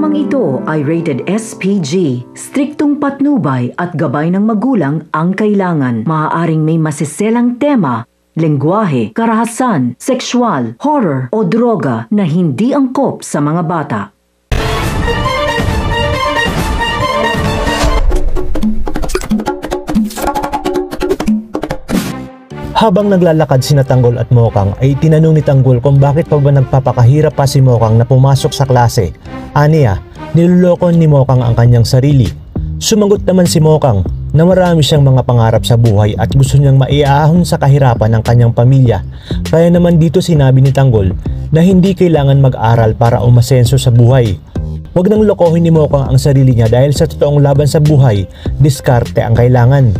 Programang ito ay rated SPG. Striktong patnubay at gabay ng magulang ang kailangan. Maaaring may masiselang tema, lengguwahe, karahasan, sexual, horror o droga na hindi angkop sa mga bata. Habang naglalakad sina Tanggol at Mokang ay tinanong ni Tanggol kung bakit pa ba nagpapakahirap pa si Mokang na pumasok sa klase. Aniya, niloloko ni Mokang ang kanyang sarili. Sumagot naman si Mokang na marami siyang mga pangarap sa buhay at gusto niyang maiahon sa kahirapan ng kanyang pamilya. Kaya naman dito sinabi ni Tanggol na hindi kailangan mag-aral para umasenso sa buhay. Huwag nang lokohin ni Mokang ang sarili niya dahil sa totoong laban sa buhay, diskarte ang kailangan.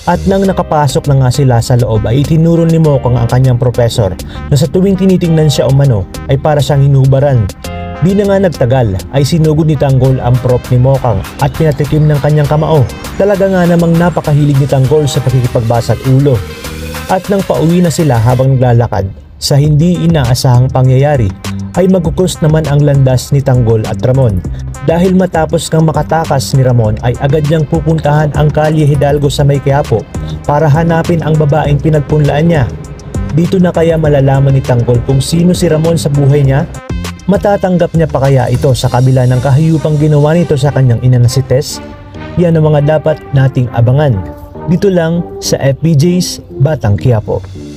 At nang nakapasok na nga sila sa loob ay itinuro ni Mokang ang kanyang profesor na sa tuwing tinitingnan siya umano ay para siyang hinubaran. Di na nga nagtagal ay sinugod ni Tanggol ang prop ni Mokang at pinatikim ng kanyang kamao. Talaga nga namang napakahilig ni Tanggol sa pakikipagbasa at ulo. At nang pauwi na sila habang naglalakad sa hindi inaasahang pangyayari ay magkukus naman ang landas ni Tanggol at Ramon. Dahil matapos kang makatakas ni Ramon ay agad niyang pupuntahan ang Kalye Hidalgo sa May Quiapo para hanapin ang babaeng pinagpunlaan niya. Dito na kaya malalaman ni Tanggol kung sino si Ramon sa buhay niya? Matatanggap niya pa kaya ito sa kabila ng kahiyupang ginawa nito sa kanyang ina na si Tess? Yan ang mga dapat nating abangan. Dito lang sa FBJ's Batang Quiapo.